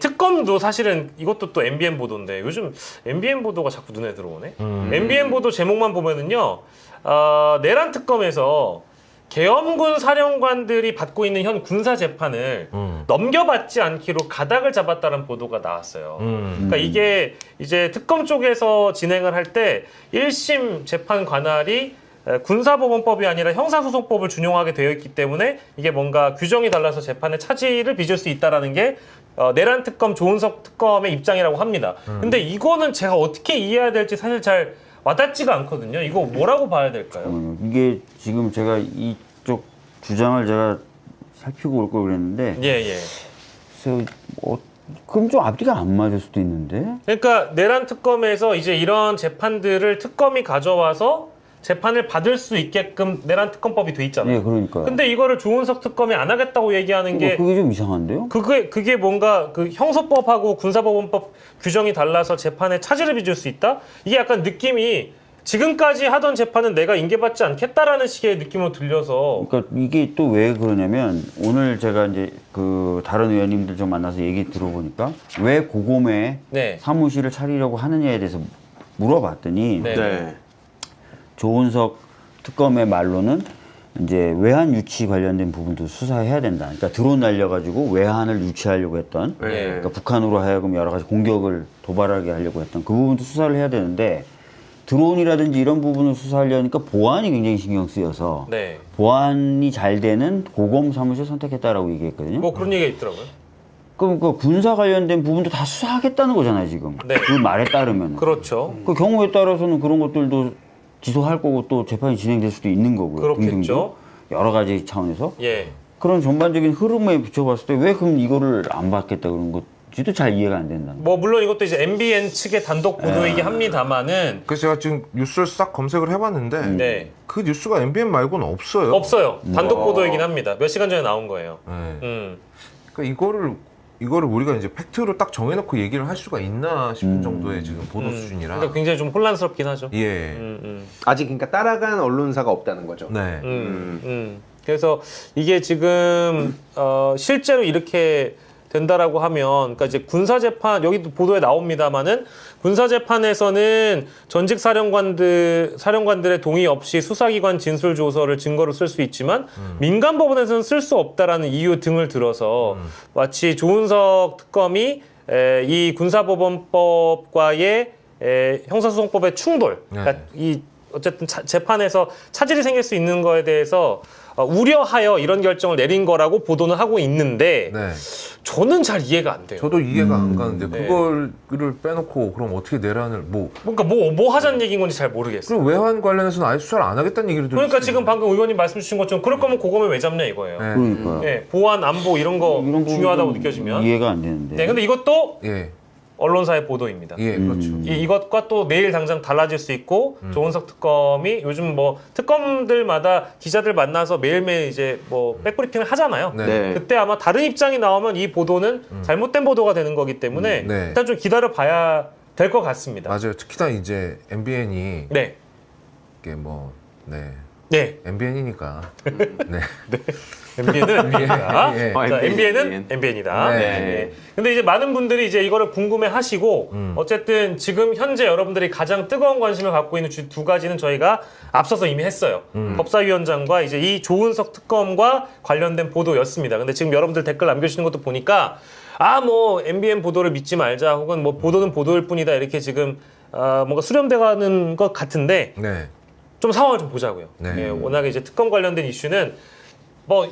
특검도 사실은 이것도 또 MBN 보도인데 요즘 MBN 보도가 자꾸 눈에 들어오네. MBN 보도 제목만 보면은요, 내란 특검에서 계엄군 사령관들이 받고 있는 현 군사 재판을 넘겨받지 않기로 가닥을 잡았다는 보도가 나왔어요. 그러니까 이게 이제 특검 쪽에서 진행을 할 때 1심 재판 관할이 군사법원법이 아니라 형사소송법을 준용하게 되어 있기 때문에 이게 뭔가 규정이 달라서 재판에 차질을 빚을 수 있다라는 게 내란 특검 조은석 특검의 입장이라고 합니다. 근데 이거는 제가 어떻게 이해해야 될지 사실 잘 와닿지가 않거든요. 이거 뭐라고 봐야 될까요? 이게 지금 제가 이쪽 주장을 제가 살피고 올 걸 그랬는데, 예. 그래서 그럼 좀 앞뒤가 안 맞을 수도 있는데. 그러니까 내란 특검에서 이제 이런 재판들을 특검이 가져와서 재판을 받을 수 있게끔 내란 특검법이 돼 있잖아요. 예, 그러니까요. 근데 이거를 조은석 특검이 안 하겠다고 얘기하는 게 그게 좀 이상한데요? 그게 뭔가 그 형소법하고 군사법원법 규정이 달라서 재판에 차질을 빚을 수 있다? 이게 약간 느낌이 지금까지 하던 재판은 내가 인계받지 않겠다라는 식의 느낌으로 들려서. 그러니까 이게 또 왜 그러냐면, 오늘 제가 이제 그 다른 의원님들 좀 만나서 얘기 들어보니까 왜 고검에 네. 사무실을 차리려고 하느냐에 대해서 물어봤더니, 네. 조은석 특검의 말로는 이제 외환 유치 관련된 부분도 수사해야 된다. 그러니까 드론 날려가지고 외환을 유치하려고 했던, 그러니까 북한으로 하여금 여러 가지 공격을 도발하게 하려고 했던 그 부분도 수사를 해야 되는데, 드론이라든지 이런 부분을 수사하려니까 보안이 굉장히 신경 쓰여서 네. 보안이 잘 되는 고검 사무실 선택했다라고 얘기했거든요. 뭐 그런 얘기가 있더라고요. 그럼 그 군사 관련된 부분도 다 수사하겠다는 거잖아요, 지금. 네. 그 말에 따르면. 그렇죠. 그 경우에 따라서는 그런 것들도 기소할 거고 또 재판이 진행될 수도 있는 거고요. 그렇겠죠. 등등등. 여러 가지 차원에서. 예. 그런 전반적인 흐름에 비춰봤을 때 왜 그럼 이거를 안 받겠다 그런 것지도 잘 이해가 안 된다는 뭐 물론 이것도 이제 MBN 측의 단독 보도이긴 합니다만은 그래서 제가 지금 뉴스를 싹 검색을 해봤는데 네. 그 뉴스가 MBN 말고는 없어요. 없어요. 단독 보도이긴 합니다. 몇 시간 전에 나온 거예요. 네. 그러니까 이거를 우리가 이제 팩트로 딱 정해놓고 얘기를 할 수가 있나 싶은 정도의 지금 보도 수준이라. 그러니까 굉장히 좀 혼란스럽긴 하죠. 예. 아직 그러니까 따라간 언론사가 없다는 거죠. 네. 그래서 이게 지금 실제로 이렇게 된다라고 하면, 그러니까 이제 군사재판, 여기도 보도에 나옵니다만은 군사재판에서는 전직 사령관들의 동의 없이 수사기관 진술조서를 증거로 쓸 수 있지만 민간법원에서는 쓸 수 없다라는 이유 등을 들어서 마치 조은석 특검이 이 군사법원법과의 형사소송법의 충돌, 그러니까 이 어쨌든 재판에서 차질이 생길 수 있는 거에 대해서 우려하여 이런 결정을 내린 거라고 보도는 하고 있는데 네. 저는 잘 이해가 안 돼요. 저도 이해가 안 가는데 네. 그거를 빼놓고 그럼 어떻게 내란을 그러니까 뭐 하자는 얘기인 건지 잘 모르겠어요. 그럼 외환 관련해서는 아예 수사를 안 하겠다는 얘기를 들을 그러니까 수 지금 있는 방금 의원님 말씀 주신 것처럼 그럴 거면 고검을 왜 잡냐 이거예요. 네. 그러니까요. 예, 보안, 안보 이런 거 이런 중요하다고 부분은 느껴지면. 이해가 안 되는데. 네, 근데 이것도 예. 언론사의 보도입니다. 예, 그렇죠. 이것과 또 내일 당장 달라질 수 있고 조은석 특검이 요즘 뭐 특검들마다 기자들 만나서 매일매일 이제 뭐 백브리핑을 하잖아요. 네. 네. 그때 아마 다른 입장이 나오면 이 보도는 잘못된 보도가 되는 거기 때문에 네. 일단 좀 기다려 봐야 될 것 같습니다. 맞아요. 특히나 이제 MBN이 네. 이게 뭐 네. MBN이니까. 네. MBN은 MBN이다. 예, 예. 자, MBN. MBN은 MBN이다. 네. 네. 근데 이제 많은 분들이 이제 이거를 궁금해 하시고, 어쨌든 지금 현재 여러분들이 가장 뜨거운 관심을 갖고 있는 두 가지는 저희가 앞서서 이미 했어요. 법사위원장과 이제 이 조은석 특검과 관련된 보도였습니다. 근데 지금 여러분들 댓글 남겨주시는 것도 보니까, 뭐, MBN 보도를 믿지 말자, 혹은 뭐, 보도는 보도일 뿐이다, 이렇게 지금, 뭔가 수렴돼가는 것 같은데, 네. 좀 상황을 좀 보자고요. 네. 예, 워낙에 이제 특검 관련된 이슈는 뭐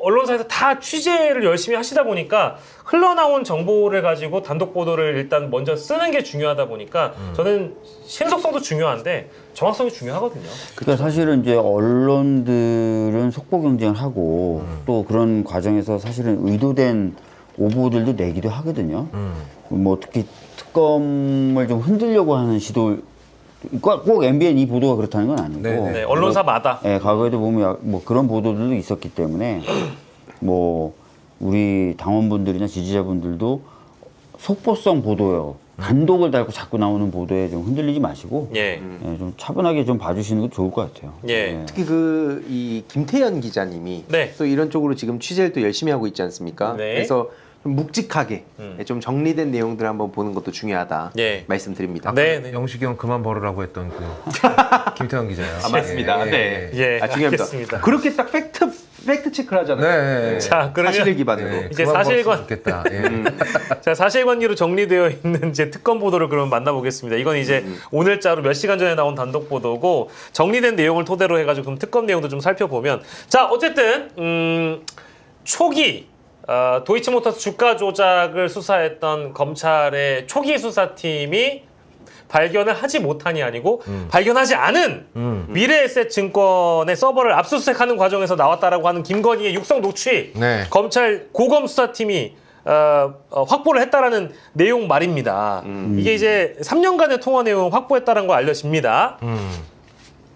언론사에서 다 취재를 열심히 하시다 보니까 흘러나온 정보를 가지고 단독 보도를 일단 먼저 쓰는 게 중요하다 보니까 저는 신속성도 중요한데 정확성이 중요하거든요. 그러니까 사실은 이제 언론들은 속보 경쟁을 하고 또 그런 과정에서 사실은 의도된 오보들도 내기도 하거든요. 뭐 특히 특검을 좀 흔들려고 하는 시도, 꼭 MBN 이 보도가 그렇다는 건 아니고, 네, 네. 네, 언론사마다. 네, 과거에도 보면 뭐 그런 보도들도 있었기 때문에 뭐 우리 당원분들이나 지지자분들도 속보성 보도요, 단독을 달고 자꾸 나오는 보도에 좀 흔들리지 마시고 예. 좀 차분하게 좀 봐주시는 것도 좋을 것 같아요. 예. 특히 이 김태현 기자님이 네. 또 이런 쪽으로 지금 취재를 또 열심히 하고 있지 않습니까? 네. 그래서 묵직하게 좀 정리된 내용들 한번 보는 것도 중요하다 예. 말씀드립니다. 네, 네. 영식이 형 그만 벌으라고 했던 그 김태형 기자요. 아, 맞습니다. 네. 예, 중요합니다. 알겠습니다. 그렇게 딱 팩트 체크를 하잖아요. 네. 자, 그러면 사실을 기반으로. 네, 이제 그만 사실관- 벌었으면 좋겠다. 예. 자, 사실관계로 정리되어 있는 이제 특검 보도를 그러면 만나보겠습니다. 이건 이제 오늘자로 몇 시간 전에 나온 단독 보도고 정리된 내용을 토대로 해가지고 그럼 특검 내용도 좀 살펴보면 자, 어쨌든 초기 도이치모터스 주가 조작을 수사했던 검찰의 초기 수사팀이 발견을 하지 못한이 아니고 발견하지 않은 미래에셋증권의 서버를 압수수색하는 과정에서 나왔다라고 하는 김건희의 육성 녹취 네. 검찰 고검 수사팀이 확보를 했다라는 내용 말입니다. 이게 이제 3년간의 통화 내용 확보했다는 거 알려집니다.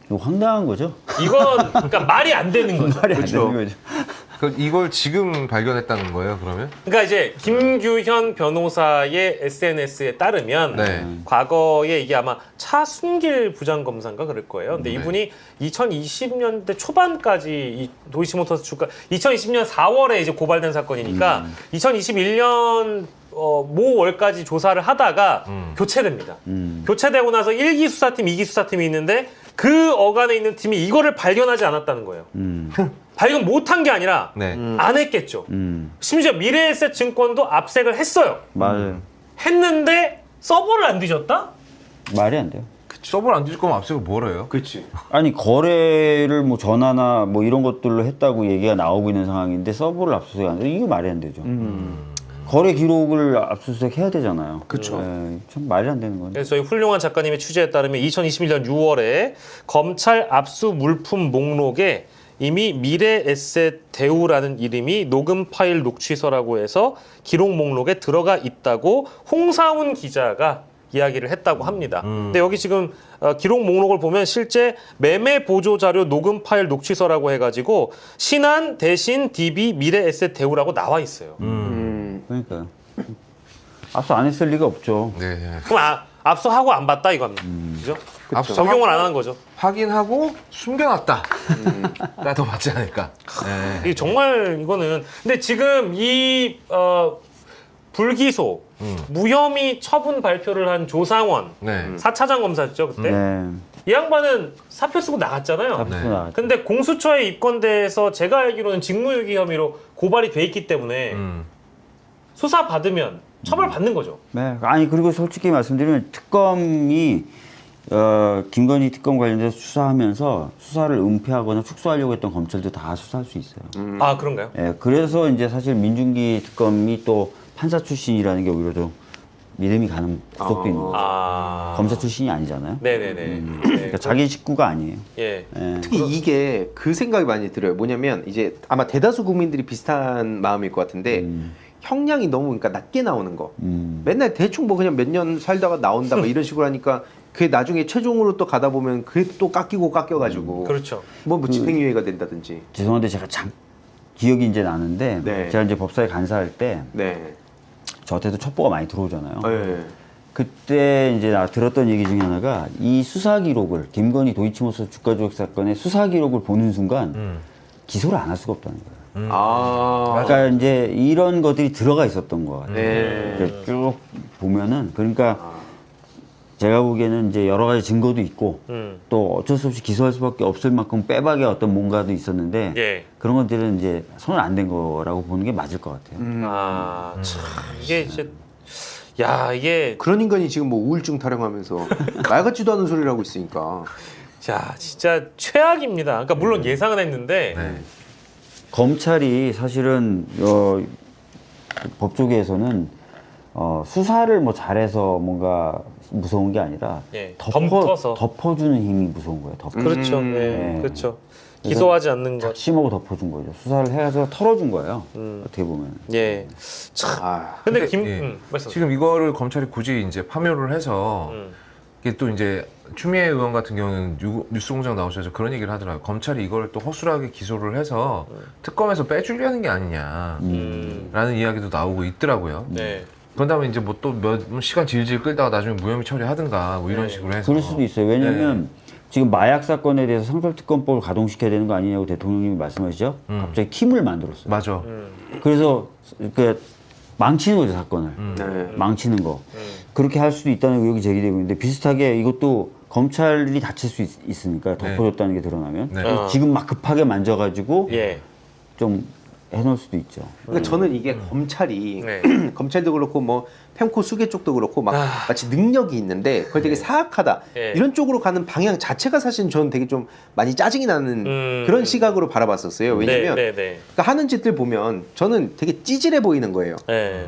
이거 황당한 거죠? 이건 그러니까 말이 안 되는 거죠. 말이 안 그렇죠. 되는 거죠. 이걸 지금 발견했다는 거예요, 그러면? 그러니까 이제 김규현 변호사의 SNS에 따르면 네. 과거에 이게 아마 차순길 부장검사인가 그럴 거예요. 근데 이분이 2020년대 초반까지 이 도이치모터스 주가 2020년 4월에 이제 고발된 사건이니까 2021년 모월까지 조사를 하다가 교체됩니다. 교체되고 나서 1기 수사팀, 2기 수사팀이 있는데 그 어간에 있는 팀이 이거를 발견하지 않았다는 거예요. 발견 못한 게 아니라 네. 안 했겠죠. 심지어 미래에셋 증권도 압색을 했어요. 맞아요. 했는데 서버를 안 뒤졌다? 말이 안 돼요. 서버를 안 뒤질 거면 압수를 뭘 해요? 그렇지. 아니 거래를 뭐 전화나 뭐 이런 것들로 했다고 얘기가 나오고 있는 상황인데 서버를 압수수색 안 돼. 이게 말이 안 되죠. 거래 기록을 압수수색 해야 되잖아요. 그쵸. 참 말이 안 되는 건데. 그래서 저희 훌륭한 작가님의 취재에 따르면 2021년 6월에 검찰 압수 물품 목록에 이미 미래에셋 대우라는 이름이 녹음 파일 녹취서라고 해서 기록 목록에 들어가 있다고 홍사훈 기자가 이야기를 했다고 합니다. 근데 여기 지금 기록 목록을 보면 실제 매매 보조 자료 녹음 파일 녹취서라고 해가지고 신한 대신 DB 미래에셋 대우라고 나와 있어요. 그러니까요. 압수 안 했을 리가 없죠. 네. 그럼 압수하고 안 봤다 이겁니다. 그죠? 압수 적용을 안 하는 거죠. 확인하고 숨겨놨다. 가 더 맞지 않을까? 네. 이게 정말 이거는 근데 지금 이 불기소 무혐의 처분 발표를 한 조상원 네. 4차장 검사였죠 그때 네. 이 양반은 사표 쓰고 나갔잖아요. 압수 네. 나갔죠. 근데 공수처에 입건돼서 제가 알기로는 직무유기 혐의로 고발이 돼 있기 때문에 수사 받으면 처벌 받는 거죠. 네. 아니 그리고 솔직히 말씀드리면 특검이 김건희 특검 관련돼서 수사하면서 수사를 은폐하거나 축소하려고 했던 검찰도 다 수사할 수 있어요. 아 그런가요? 예, 그래서 이제 사실 민중기 특검이 또 판사 출신이라는 게 오히려 좀 믿음이 가는 구석도 있는 거죠. 아 검사 출신이 아니잖아요. 네네네. 네. 그러니까 자기 식구가 아니에요. 예. 예. 특히 이게 그 생각이 많이 들어요. 뭐냐면 이제 아마 대다수 국민들이 비슷한 마음일 것 같은데 형량이 너무 그러니까 낮게 나오는 거. 맨날 대충 뭐 그냥 몇 년 살다가 나온다 뭐 이런 식으로 하니까 그게 나중에 최종으로 또 가다 보면 그게 또 깎여가지고 그렇죠. 뭐 집행유예가 된다든지. 죄송한데 제가 기억이 이제 나는데 네. 제가 이제 법사에 간사할 때 네. 저한테도 첩보가 많이 들어오잖아요. 네. 그때 이제 나 들었던 얘기 중에 하나가 이 수사 기록을 김건희 도이치모터스 주가 조작 사건의 수사 기록을 보는 순간 기소를 안 할 수가 없다는 거예요. 아. 그러니까 이제 이런 것들이 들어가 있었던 것 같아요. 네. 이렇게 쭉 보면은 그러니까 제가 보기에는 이제 여러 가지 증거도 있고 또 어쩔 수 없이 기소할 수밖에 없을 만큼 빼박의 어떤 뭔가도 있었는데 예. 그런 것들은 이제 손을 안 댄 거라고 보는 게 맞을 것 같아요. 아 참, 이게 이제 야 이게 그런 인간이 지금 뭐 우울증 타령하면서 말 같지도 않은 소리를 하고 있으니까. 자 진짜 최악입니다. 그러니까 물론 예상은 했는데 네. 검찰이 사실은 법조계에서는 수사를 뭐 잘해서 뭔가 무서운 게 아니라 예, 덮어서. 덮어주는 힘이 무서운 거예요. 그렇죠. 네. 그렇죠. 기소하지 않는 것. 심하고 덮어준 거죠. 수사를 해서 털어준 거예요. 어떻게 보면. 예. 참. 아. 근데 예. 말씀. 지금 이거를 검찰이 굳이 이제 파묘를 해서 이게 또 이제 추미애 의원 같은 경우는 뉴스공장 나오셔서 그런 얘기를 하더라고요. 검찰이 이걸 또 허술하게 기소를 해서 특검에서 빼주려는 게 아니냐라는 이야기도 나오고 있더라고요. 네. 그런 다음에 이제 뭐 또 몇 시간 질질 끌다가 나중에 무혐의 처리하든가 뭐 이런 식으로 해서. 그럴 수도 있어요. 왜냐면 지금 마약 사건에 대해서 상설특검법을 가동시켜야 되는 거 아니냐고 대통령님이 말씀하시죠. 갑자기 팀을 만들었어요. 맞아. 그래서 그 망치는 거죠, 사건을. 네. 망치는 거. 그렇게 할 수도 있다는 의혹이 제기되고 있는데 비슷하게 이것도 검찰이 다칠 수 있으니까 덮어줬다는 게 드러나면 네. 그래서 지금 막 급하게 만져가지고 예. 좀 해놓을 수도 있죠. 그러니까 저는 이게 검찰이 네. 검찰도 그렇고 뭐 펜코 수계 쪽도 그렇고 막 마치 능력이 있는데 그걸 되게 사악하다 네. 이런 쪽으로 가는 방향 자체가 사실 저는 되게 좀 많이 짜증이 나는 그런 시각으로 바라봤었어요. 왜냐면 네, 네, 네. 그러니까 하는 짓들 보면 저는 되게 찌질해 보이는 거예요. 네.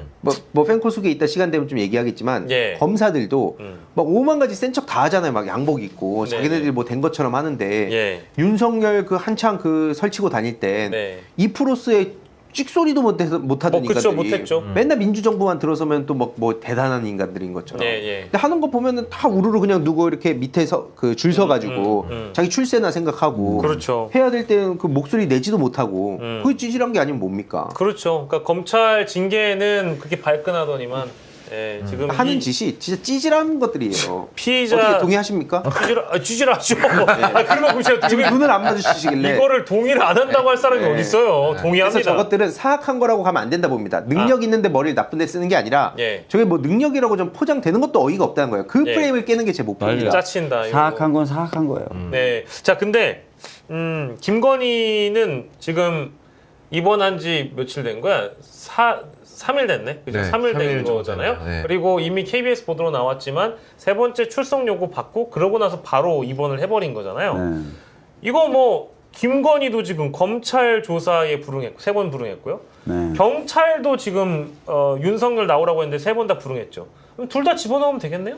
뭐 펜코 수계 있다 시간 되면 좀 얘기하겠지만 예. 검사들도 막 5만 가지 센 척 다 하잖아요. 막 양복 입고 네, 자기네들이 네. 뭐 된 것처럼 하는데 예. 윤석열 그 한창 그 설치고 다닐 땐 네. 이프로스의 찍소리도 못하던 그쵸, 인간들이 못했죠. 맨날 민주정부만 들어서면 또 뭐 대단한 인간들인 것처럼 예, 예. 근데 하는 거 보면은 다 우르르 그냥 누구 이렇게 밑에서 그 줄 서가지고 자기 출세나 생각하고 그렇죠. 해야 될 때는 그 목소리 내지도 못하고 그게 찌질한 게 아니면 뭡니까? 그렇죠. 그러니까 검찰 징계는 그렇게 발끈하더니만 예, 지금 하는 이 짓이 진짜 찌질한 것들이에요. 피의자 어떻게 동의하십니까? 찌질하죠. 그러면 제가 지금 눈을 안 마주치시길래 이거를 동의를 안 한다고 할 사람이 어디 있어요? 동의합니다. 그래서 저것들은 사악한 거라고 가면 안 된다 봅니다. 능력 있는데 머리를 나쁜 데 쓰는 게 아니라 예. 저게 뭐 능력이라고 좀 포장되는 것도 어이가 없다는 거예요. 그 예. 프레임을 깨는 게 제 목표입니다. 짜친다. 이거. 사악한 건 사악한 거예요. 네. 자, 근데 김건희는 지금 입원한 지 며칠 된 거야? 3일 됐네. 그죠? 네, 3일 3일 된 정도 거잖아요. 됐네요. 네. 그리고 이미 KBS 보도로 나왔지만 세 번째 출석 요구 받고 그러고 나서 바로 입원을 해버린 거잖아요. 네. 이거 뭐 김건희도 지금 검찰 조사에 불응했고 3번 불응했고요. 네. 경찰도 지금 윤석열 나오라고 했는데 3번 다 불응했죠. 그럼 둘 다 집어넣으면 되겠네요?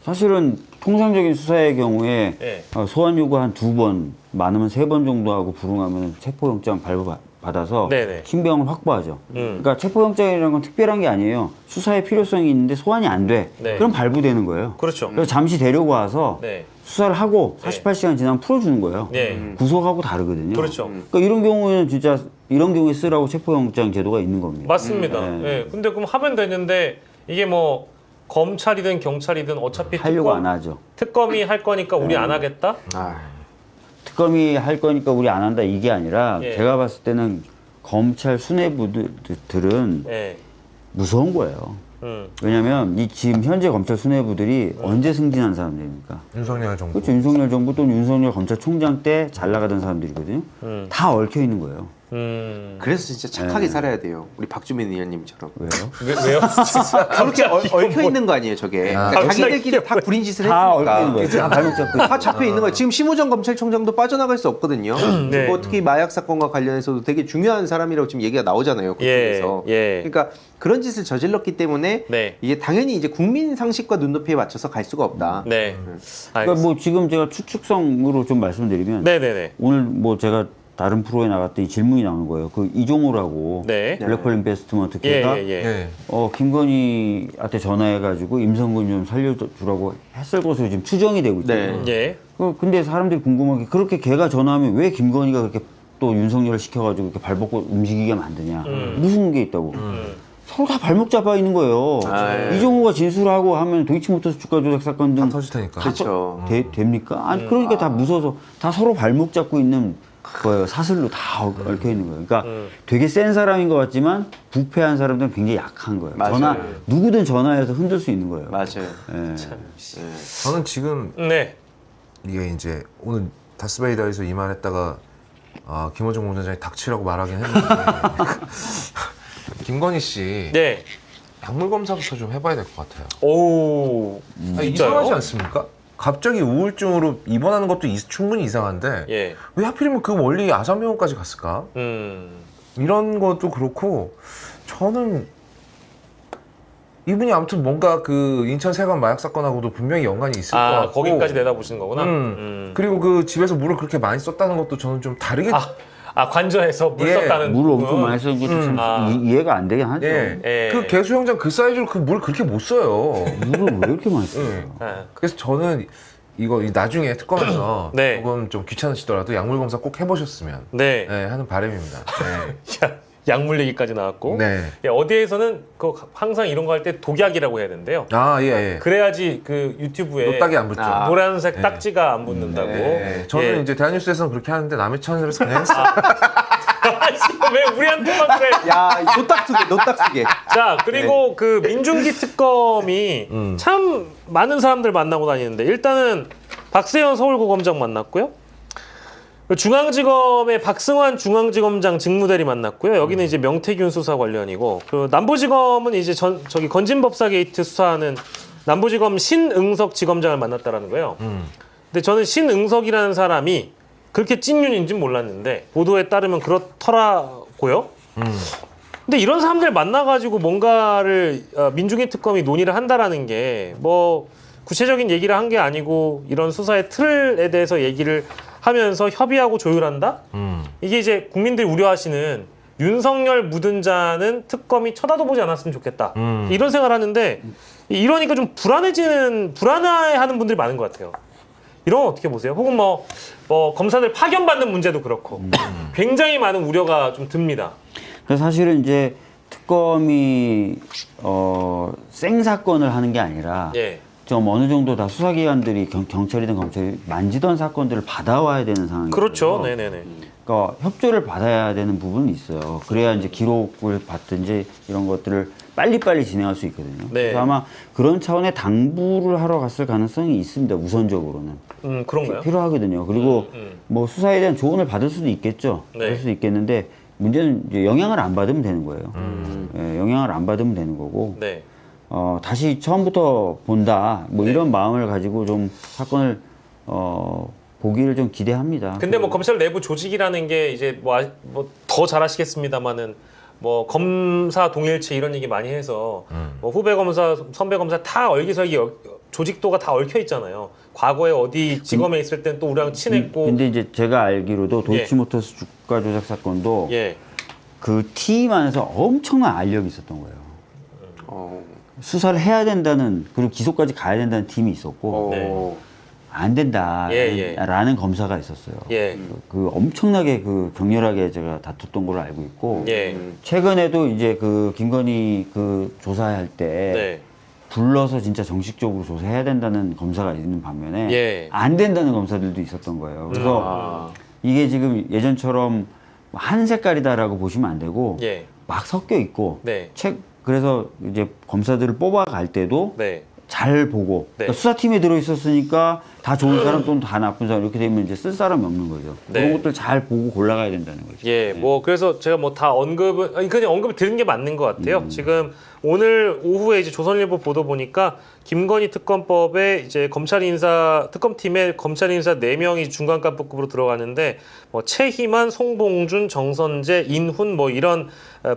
사실은 통상적인 수사의 경우에 예. 소환 요구 한 2번, 많으면 3번 정도 하고 불응하면 체포영장 발부받아서 네네. 신병을 확보하죠. 그러니까 체포영장이라는 건 특별한 게 아니에요. 수사의 필요성이 있는데 소환이 안 돼. 네. 그럼 발부되는 거예요. 그렇죠. 그래서 잠시 데리고 와서 네. 수사를 하고 48시간 지나면 풀어주는 거예요. 네. 구속하고 다르거든요. 그렇죠. 그러니까 이런 경우에는 진짜 이런 경우에 쓰라고 체포영장 제도가 있는 겁니다. 맞습니다. 네. 예. 근데 그럼 하면 되는데 이게 뭐 검찰이든 경찰이든 어차피 하려고 안 하죠. 특검이 할 거니까 우리 안 하겠다? 아, 특검이 할 거니까 우리 안 한다 이게 아니라 예. 제가 봤을 때는 검찰 수뇌부들은 예. 무서운 거예요. 음. 왜냐면 이 지금 현재 검찰 수뇌부들이 언제 승진한 사람들입니까? 윤석열 정부. 그렇죠. 윤석열 정부 또는 윤석열 검찰총장 때 잘 나가던 사람들이거든요. 다 얽혀 있는 거예요. 그래서 진짜 착하게 살아야 돼요. 우리 박주민 의원님처럼. 왜요? 왜요? 그렇게 얽혀 있는 거 아니에요, 저게. 그러니까 자기들끼리 다 구린 짓을 다 얽혀 있는 했으니까. 거예요. 다 발목 잡고 다 잡혀 있는 거예요. 지금 심우정 검찰총장도 빠져나갈 수 없거든요. 네. 뭐 특히 마약 사건과 관련해서도 되게 중요한 사람이라고 지금 얘기가 나오잖아요. 예, 그쪽에서. 예. 그러니까 그런 짓을 저질렀기 때문에 네. 이게 당연히 이제 국민 상식과 눈높이에 맞춰서 갈 수가 없다. 네. 그러니까 뭐 지금 제가 추측성으로 좀 말씀드리면 네네네. 오늘 뭐 제가 다른 프로에 나갔더니 질문이 나오는 거예요. 그 이종호라고 네. 블랙홀 인베스트먼트 예, 걔가 예, 예. 네. 김건희한테 전화해가지고 임성근 좀 살려주라고 했을 것으로 지금 추정이 되고 있잖아요. 네. 예. 근데 사람들이 궁금한 게 그렇게 걔가 전화하면 왜 김건희가 그렇게 또 윤석열을 시켜가지고 이렇게 발벗고 움직이게 만드냐. 무슨 게 있다고. 서로 다 발목 잡아 있는 거예요. 아, 예. 이종호가 진술하고 하면 도이치모터스 주가 조작 사건 등 터질 테니까. 그렇죠. 됩니까? 아니 그러니까 다 무서워서 다 서로 발목 잡고 있는 거예요. 사슬로 다 얽혀 있는 거예요. 그러니까 되게 센 사람인 것 같지만 부패한 사람들은 굉장히 약한 거예요. 맞아요. 누구든 전화해서 흔들 수 있는 거예요. 맞아요. 예. 저는 지금 네. 이게 이제 오늘 다스베이다에서 이 말했다가 김호중 공장장이 닥치라고 말하긴 했는데 김건희 씨 네. 약물 검사부터 좀 해봐야 될 것 같아요. 오. 아니, 진짜요? 이상하지 않습니까? 갑자기 우울증으로 입원하는 것도 충분히 이상한데 예. 왜 하필이면 그 멀리 아산병원까지 갔을까? 이런 것도 그렇고 저는 이분이 아무튼 뭔가 그 인천 세관 마약 사건하고도 분명히 연관이 있을 것 같고 거기까지 내다보시는 거구나. 그리고 그 집에서 물을 그렇게 많이 썼다는 것도 저는 좀 다르게 관저에서 물 예. 썼다는 물을 부분. 엄청 많이 쓰는 것도 참 아. 이해가 안 되긴 하죠. 예. 예. 그 개수영장 그 사이즈로 그 물 그렇게 못 써요. 물을 왜 이렇게 많이 써요? 예. 그래서 저는 이거 나중에 특검에서 네. 조금 좀 귀찮으시더라도 약물 검사 꼭 해보셨으면 네. 하는 바람입니다. 약물 얘기까지 나왔고. 네. 예, 어디에서는 항상 이런 거 할 때 독약이라고 해야 된대요. 예. 그래야지 그 유튜브에 노딱이 안 붙죠. 노란색 딱지가 안 붙는다고. 네. 저는 예. 이제 대한뉴스에서는 그렇게 하는데 남의 채널에서 그냥 했어요. 왜 우리한테만 그래? 야, 노딱수게. 자, 그리고 그 민중기 특검이 참 많은 사람들 만나고 다니는데 일단은 박세현 서울고검장 만났고요. 중앙지검의 박승환 중앙지검장 직무대리 만났고요. 여기는 이제 명태균 수사 관련이고, 그 남부지검은 이제 저기 건진법사 게이트 수사하는 남부지검 신응석 지검장을 만났다라는 거예요. 근데 저는 신응석이라는 사람이 그렇게 찐윤인지는 몰랐는데 보도에 따르면 그렇더라고요. 근데 이런 사람들 만나가지고 뭔가를 민중기 특검이 논의를 한다라는 게 뭐 구체적인 얘기를 한 게 아니고 이런 수사의 틀에 대해서 얘기를 하면서 협의하고 조율한다? 이게 이제 국민들이 우려하시는 윤석열 묻은 자는 특검이 쳐다도 보지 않았으면 좋겠다. 이런 생각을 하는데 이러니까 좀 불안해하는 분들이 많은 것 같아요. 이런 건 어떻게 보세요? 혹은 뭐 검사들 파견받는 문제도 그렇고 굉장히 많은 우려가 좀 듭니다. 그래서 사실은 이제 특검이 생사건을 하는 게 아니라 예. 좀 어느 정도 다 수사기관들이 경찰이든 검찰이 만지던 사건들을 받아와야 되는 상황이죠. 그렇죠. 네네네. 그러니까 협조를 받아야 되는 부분이 있어요. 그래야 이제 기록을 받든지 이런 것들을 빨리빨리 진행할 수 있거든요. 네. 그래서 아마 그런 차원의 당부를 하러 갔을 가능성이 있습니다. 우선적으로는. 그런가요? 필요하거든요. 그리고 뭐 수사에 대한 조언을 받을 수도 있겠죠. 네. 받을 수도 있겠는데 문제는 이제 영향을 안 받으면 되는 거예요. 예, 영향을 안 받으면 되는 거고. 네. 다시 처음부터 본다. 뭐 이런 마음을 가지고 좀 사건을 보기를 좀 기대합니다. 근데 뭐 검찰 내부 조직이라는 게 이제 뭐 더 잘하시겠습니다만은 뭐 검사 동일체 이런 얘기 많이 해서 뭐 후배 검사, 선배 검사 다 얼기설기 조직도가 다 얽혀 있잖아요. 과거에 어디 지검에 있을 땐 또 우리랑 친했고. 근데 이제 제가 알기로도 도이치모터스 주가 조작 사건도 예. 그 팀 안에서 엄청난 알력이 있었던 거예요. 수사를 해야 된다는, 그리고 기소까지 가야 된다는 팀이 있었고 네. 안 된다라는 검사가 있었어요. 예. 그 엄청나게 그 격렬하게 제가 다퉜던 걸로 알고 있고, 예. 최근에도 이제 그 김건희 그 조사할 때 네. 불러서 진짜 정식적으로 조사해야 된다는 검사가 있는 반면에 예. 안 된다는 검사들도 있었던 거예요. 그래서 이게 지금 예전처럼 한 색깔이다라고 보시면 안 되고 예. 막 섞여 있고, 네. 그래서 이제 검사들을 뽑아갈 때도 네. 잘 보고, 네. 그러니까 수사팀에 들어있었으니까 다 좋은 사람 또는 다 나쁜 사람 이렇게 되면 이제 쓸 사람이 없는 거죠. 네. 그런 것들 잘 보고 골라가야 된다는 거죠. 예, 뭐 그래서 제가 뭐 다 그냥 언급을 드린 게 맞는 것 같아요. 지금 오늘 오후에 이제 조선일보 보도 보니까 김건희 특검법에 이제 특검팀에 검찰 인사 4명이 중간 간부급으로 들어가는데 뭐 최희만, 송봉준, 정선재, 인훈 뭐 이런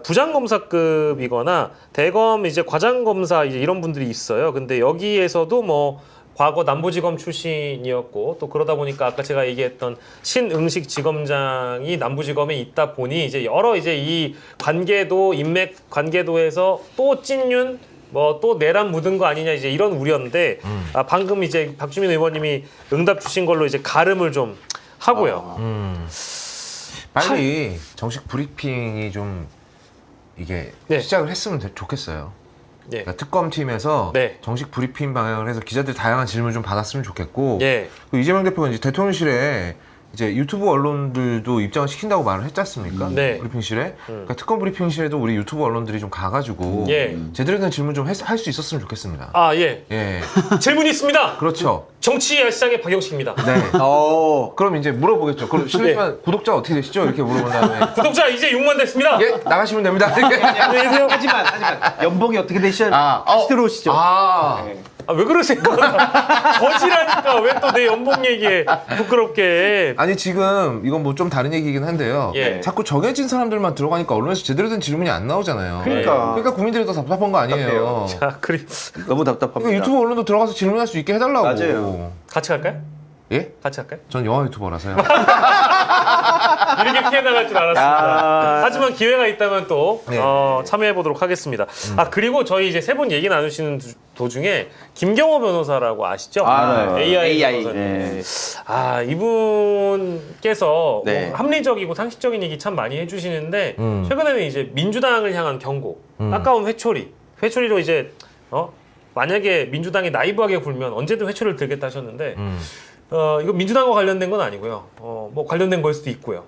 부장검사급이거나 대검 이제 과장검사 이제 이런 분들이 있어요. 근데 여기에서도 뭐 과거 남부지검 출신이었고 또 그러다 보니까 아까 제가 얘기했던 신응식 지검장이 남부지검에 있다 보니 이제 여러 이제 이 관계도 인맥 관계도에서 또 찐윤 뭐 또 내란 묻은 거 아니냐 이제 이런 우려인데 방금 이제 박주민 의원님이 응답 주신 걸로 이제 가름을 좀 하고요. 빨리 정식 브리핑이 좀 이게 네. 시작을 했으면 좋겠어요. 예. 그러니까 특검팀에서 네. 정식 브리핑 방향을 해서 기자들 다양한 질문 좀 받았으면 좋겠고, 예. 그 이재명 대표가 이제 대통령실에 이제 유튜브 언론들도 입장을 시킨다고 말을 했지 않습니까? 네. 브리핑실에. 그러니까 특검 브리핑실에도 우리 유튜브 언론들이 좀 가가지고 예. 제대로 된 질문 좀 할 수 있었으면 좋겠습니다. 아, 예. 예, 질문이 있습니다. 그렇죠. 정치 야시장의 박영식입니다. 네. 그럼 이제 물어보겠죠. 그럼 실례지만 구독자 어떻게 되시죠? 이렇게 물어본 다음에 구독자 이제 6만 됐습니다. 예, 나가시면 됩니다. 안녕히 계세요. 하지만 연봉이 어떻게 되시죠? 다시 들어오시죠. 아, 왜 그러세요? 거지라니까 왜 또 내 연봉 얘기에 부끄럽게. 아니 지금 이건 뭐 좀 다른 얘기긴 한데요. 예. 자꾸 정해진 사람들만 들어가니까 언론에서 제대로 된 질문이 안 나오잖아요. 그러니까. 국민들이 더 답답한 거 아니에요. 자, 너무 답답합니다. 그러니까 유튜브 언론도 들어가서 질문할 수 있게 해달라고. 맞아요. 같이 갈까요? 예? 같이 할까요? 전 영화 유튜버라서요. 이렇게 피해 나갈 줄 알았습니다. 하지만 기회가 있다면 또 네. 참여해 보도록 하겠습니다. 아 그리고 저희 이제 세 분 얘기 나누시는 도중에 김경호 변호사라고 아시죠? 알아요. AI AI. 변호사님. 네. 아 이분께서 네. 뭐 합리적이고 상식적인 얘기 참 많이 해주시는데 최근에는 이제 민주당을 향한 경고, 아까운 회초리로 이제 만약에 민주당이 나이브하게 굴면 언제든 회초리를 들겠다 하셨는데. 이거 민주당과 관련된 건 아니고요. 뭐 관련된 걸 수도 있고요.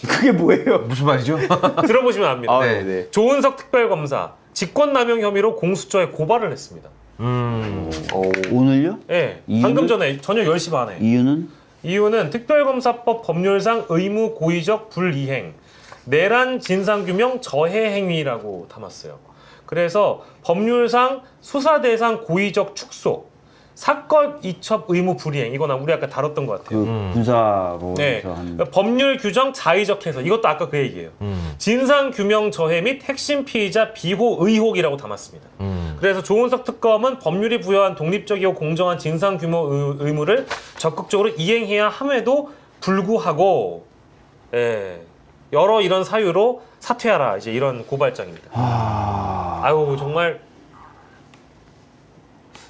그게 뭐예요? 무슨 말이죠? 들어보시면 압니다. 아, 네. 네. 조은석 특별검사 직권남용 혐의로 공수처에 고발을 했습니다. 오늘요? 예, 이유는? 방금 전에 저녁 10시 반에. 이유는? 이유는 특별검사법 법률상 의무 고의적 불이행, 내란 진상규명 저해 행위라고 담았어요. 그래서 법률상 수사 대상 고의적 축소, 사건 이첩 의무 불이행, 이거는 우리 아까 다뤘던 것 같아요. 그 군사법에서 네, 한 법률 규정 자의적 해석, 이것도 아까 그 얘기예요. 진상규명 저해 및 핵심 피의자 비호 의혹이라고 담았습니다. 그래서 조은석 특검은 법률이 부여한 독립적이고 공정한 진상규명 의무를 적극적으로 이행해야 함에도 불구하고, 예, 여러 이런 사유로 사퇴하라, 이제 이런 고발장입니다. 아유, 정말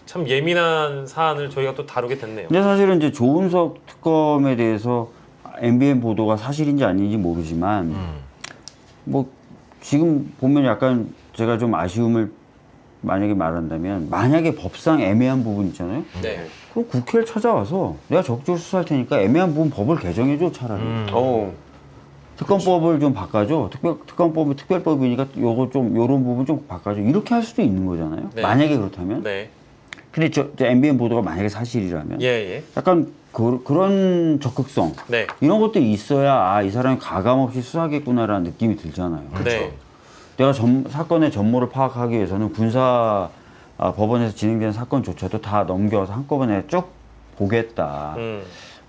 참 예민한 사안을 저희가 또 다루게 됐네요. 근데 사실은 이제 조은석 특검에 대해서 MBN 보도가 사실인지 아닌지 모르지만 뭐 지금 보면 약간 제가 좀 아쉬움을 만약에 말한다면, 만약에 법상 애매한 부분 있잖아요. 네. 그럼 국회를 찾아와서 내가 적극적으로 수사할 테니까 애매한 부분 법을 개정해줘, 차라리. 특검법을 좀 바꿔줘. 특검법이 특별법이니까 요거 좀 요런 부분 좀 바꿔줘. 이렇게 할 수도 있는 거잖아요. 네. 만약에 그렇다면. 네. 근데 저 MBN 보도가 만약에 사실이라면 예, 예. 약간 그런 적극성, 네. 이런 것들이 있어야 이 사람이 가감없이 수사하겠구나라는 느낌이 들잖아요. 네. 내가 사건의 전모를 파악하기 위해서는 군사 법원에서 진행되는 사건조차도 다 넘겨서 한꺼번에 쭉 보겠다.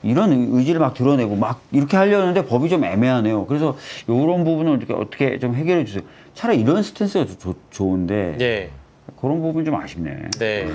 이런 의지를 막 드러내고 막 이렇게 하려는데 법이 좀 애매하네요. 그래서 이런 부분을 어떻게 좀 해결해 주세요. 차라리 이런 스탠스가 좋은데 예. 그런 부분 좀 아쉽네. 네.